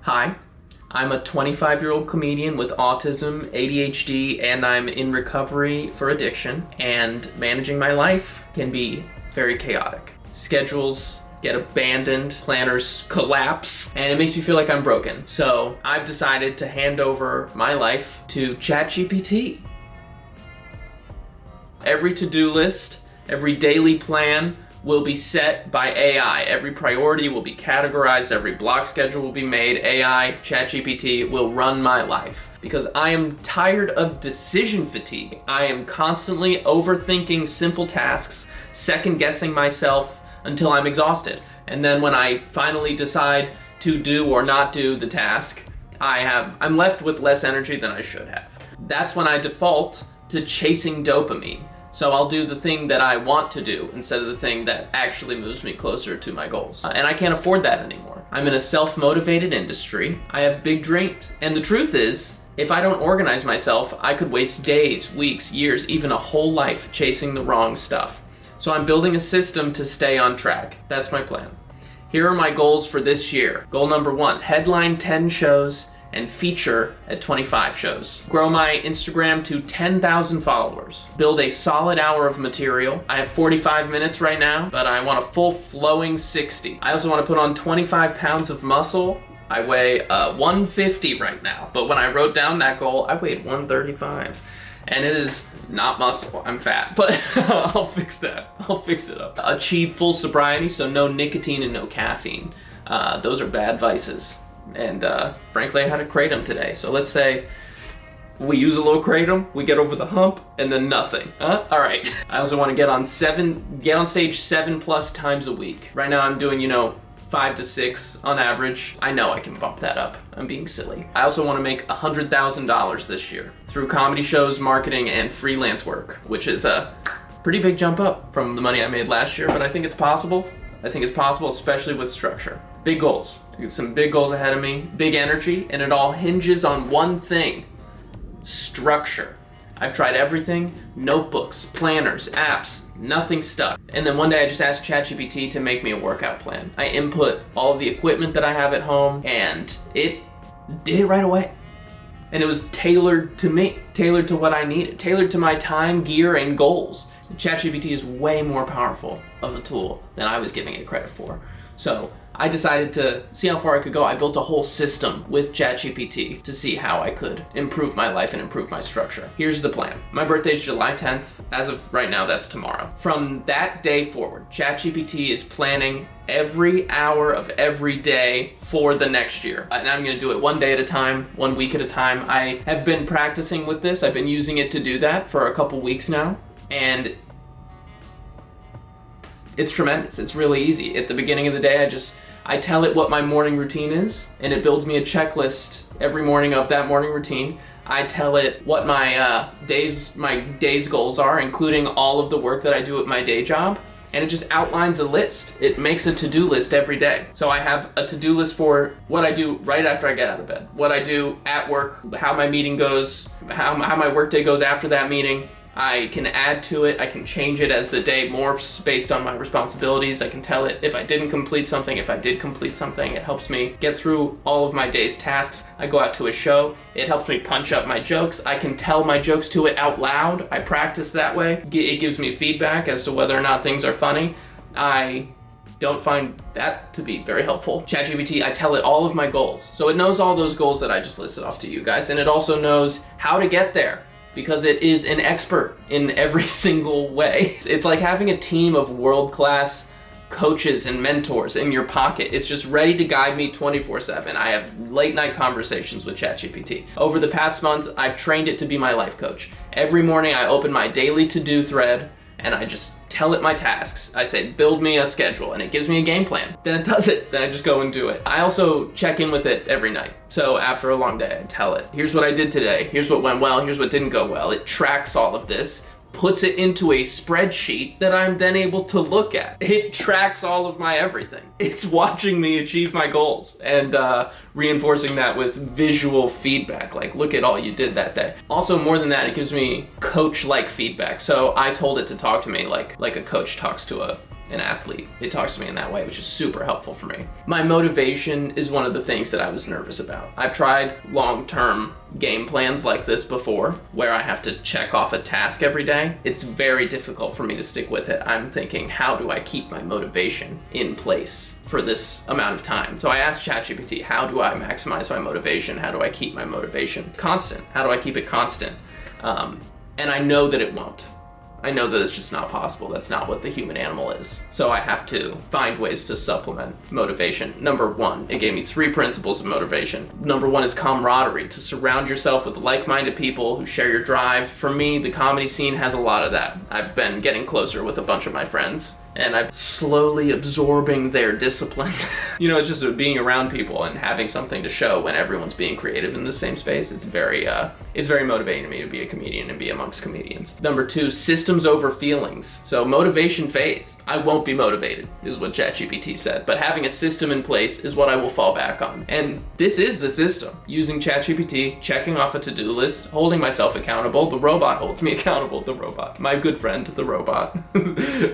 Hi, I'm a 25-year-old comedian with autism, ADHD, and I'm in recovery for addiction, and managing my life can be very chaotic. Schedules get abandoned, planners collapse, and it makes me feel like I'm broken. So I've decided to hand over my life to ChatGPT. Every to-do list, every daily plan will be set by AI. Every priority will be categorized, every block schedule will be made. AI, ChatGPT will run my life. Because I am tired of decision fatigue. I am constantly overthinking simple tasks, second guessing myself until I'm exhausted. And then when I finally decide to do or not do the task, I'm left with less energy than I should have. That's when I default to chasing dopamine. So I'll do the thing that I want to do instead of the thing that actually moves me closer to my goals. And I can't afford that anymore. I'm in a self-motivated industry. I have big dreams. And the truth is, if I don't organize myself, I could waste days, weeks, years, even a whole life chasing the wrong stuff. So I'm building a system to stay on track. That's my plan. Here are my goals for this year. Goal number 1, headline 10 shows and feature at 25 shows. Grow my Instagram to 10,000 followers. Build a solid hour of material. I have 45 minutes right now, but I want a full flowing 60. I also want to put on 25 pounds of muscle. I weigh 150 right now, but when I wrote down that goal, I weighed 135. And it is not muscle, I'm fat, but I'll fix that. I'll fix it up. Achieve full sobriety, so no nicotine and no caffeine. Those are bad vices. And frankly, I had a kratom today. So let's say we use a little kratom, we get over the hump, and then nothing. All right. I also want to get on stage 7+ times a week. Right now I'm doing, 5 to 6 on average. I know I can bump that up. I'm being silly. I also want to make $100,000 this year through comedy shows, marketing, and freelance work, which is a pretty big jump up from the money I made last year, but I think it's possible. I think it's possible, especially with structure. Big goals. Some big goals ahead of me, big energy, and it all hinges on one thing: structure. I've tried everything, notebooks, planners, apps, nothing stuck. And then one day I just asked ChatGPT to make me a workout plan. I input all of the equipment that I have at home, and it did it right away. And it was tailored to me, tailored to what I needed, tailored to my time, gear, and goals. ChatGPT is way more powerful of a tool than I was giving it credit for. So I decided to see how far I could go. I built a whole system with ChatGPT to see how I could improve my life and improve my structure. Here's the plan. My birthday is July 10th. As of right now, that's tomorrow. From that day forward, ChatGPT is planning every hour of every day for the next year. And I'm gonna do it one day at a time, 1 week at a time. I have been practicing with this. I've been using it to do that for a couple weeks now. And it's tremendous. It's really easy. At the beginning of the day, I tell it what my morning routine is, and it builds me a checklist every morning of that morning routine. I tell it what my day's goals are, including all of the work that I do at my day job, and it just outlines a list. It makes a to-do list every day. So I have a to-do list for what I do right after I get out of bed, what I do at work, how my meeting goes, how my workday goes after that meeting. I can add to it, I can change it as the day morphs based on my responsibilities. I can tell it if I didn't complete something, if I did complete something. It helps me get through all of my day's tasks. I go out to a show, it helps me punch up my jokes. I can tell my jokes to it out loud. I practice that way. It gives me feedback as to whether or not things are funny. I don't find that to be very helpful. ChatGPT, I tell it all of my goals. So it knows all those goals that I just listed off to you guys, and it also knows how to get there, because it is an expert in every single way. It's like having a team of world-class coaches and mentors in your pocket. It's just ready to guide me 24/7. I have late-night conversations with ChatGPT. Over the past month, I've trained it to be my life coach. Every morning, I open my daily to-do thread, and I just tell it my tasks. I say, build me a schedule, and it gives me a game plan. Then it does it, then I just go and do it. I also check in with it every night. So after a long day, I tell it, here's what I did today, here's what went well, here's what didn't go well. It tracks all of this, puts it into a spreadsheet that I'm then able to look at. It tracks all of my everything. It's watching me achieve my goals and reinforcing that with visual feedback, like look at all you did that day. Also, more than that, it gives me coach-like feedback. So I told it to talk to me like a coach talks to an athlete. It talks to me in that way, which is super helpful for me. My motivation is one of the things that I was nervous about. I've tried long-term game plans like this before, where I have to check off a task every day. It's very difficult for me to stick with it. I'm thinking, how do I keep my motivation in place for this amount of time? So I asked ChatGPT, how do I maximize my motivation? How do I keep my motivation constant? How do I keep it constant? And I know that it won't. I know that it's just not possible. That's not what the human animal is. So I have to find ways to supplement motivation. Number one, it gave me 3 principles of motivation. Number 1 is camaraderie, to surround yourself with like-minded people who share your drive. For me, the comedy scene has a lot of that. I've been getting closer with a bunch of my friends, and I'm slowly absorbing their discipline. You know, it's just being around people and having something to show when everyone's being creative in the same space. It's very motivating to me to be a comedian and be amongst comedians. Number 2, systems over feelings. So motivation fades. I won't be motivated, is what ChatGPT said, but having a system in place is what I will fall back on. And this is the system. Using ChatGPT, checking off a to-do list, holding myself accountable. The robot holds me accountable, the robot. My good friend, the robot,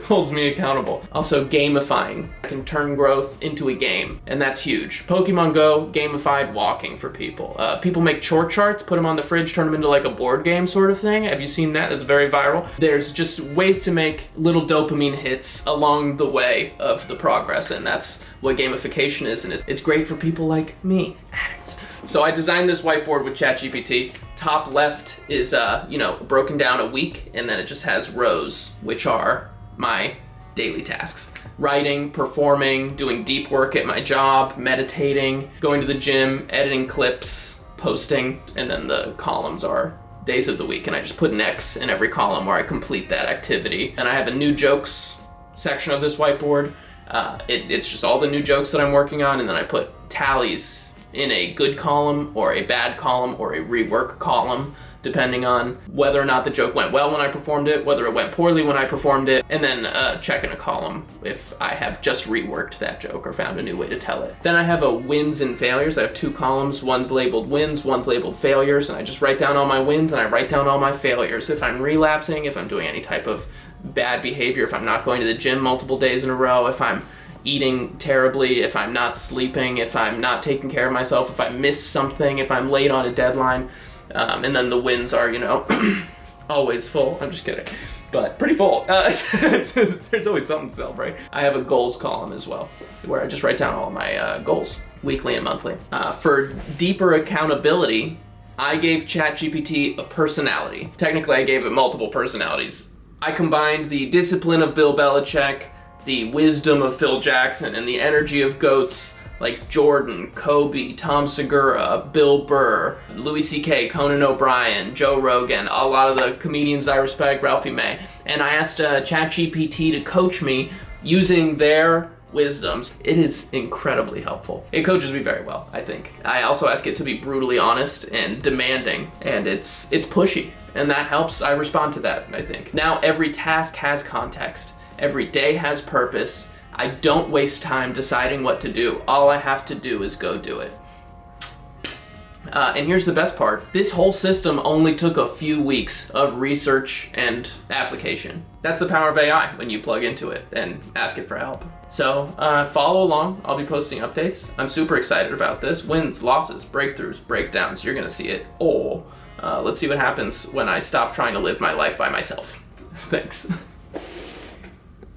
holds me accountable. Also, gamifying. I can turn growth into a game, and that's huge. Pokemon Go, gamified walking for people. People make chore charts, put them on the fridge, turn them into like a board game sort of thing. Have you seen that? That's very viral. There's just ways to make little dopamine hits along the way of the progress, and that's what gamification is, and it's great for people like me, addicts. So I designed this whiteboard with ChatGPT. Top left is, broken down a week, and then it just has rows, which are my daily tasks. Writing, performing, doing deep work at my job, meditating, going to the gym, editing clips, posting, and then the columns are days of the week, and I just put an X in every column where I complete that activity. And I have a new jokes section of this whiteboard. It's just all the new jokes that I'm working on, and then I put tallies in a good column or a bad column or a rework column, depending on whether or not the joke went well when I performed it, whether it went poorly when I performed it, and then check in a column if I have just reworked that joke or found a new way to tell it. Then I have a wins and failures. I have 2 columns. One's labeled wins, one's labeled failures, and I just write down all my wins and I write down all my failures. If I'm relapsing, if I'm doing any type of bad behavior, if I'm not going to the gym multiple days in a row, if I'm eating terribly, if I'm not sleeping, if I'm not taking care of myself, if I miss something, if I'm late on a deadline. And then the wins are, always full. I'm just kidding, but pretty full. There's always something to celebrate. I have a goals column as well, where I just write down all my goals, weekly and monthly. For deeper accountability, I gave ChatGPT a personality. Technically, I gave it multiple personalities. I combined the discipline of Bill Belichick, the wisdom of Phil Jackson, and the energy of goats like Jordan, Kobe, Tom Segura, Bill Burr, Louis C.K., Conan O'Brien, Joe Rogan, a lot of the comedians I respect, Ralphie May. And I asked ChatGPT to coach me using their wisdoms. It is incredibly helpful. It coaches me very well, I think. I also ask it to be brutally honest and demanding, and it's pushy, and that helps. I respond to that, I think. Now every task has context. Every day has purpose. I don't waste time deciding what to do. All I have to do is go do it. And here's the best part. This whole system only took a few weeks of research and application. That's the power of AI when you plug into it and ask it for help. So follow along. I'll be posting updates. I'm super excited about this. Wins, losses, breakthroughs, breakdowns. You're gonna see it all. Let's see what happens when I stop trying to live my life by myself. Thanks.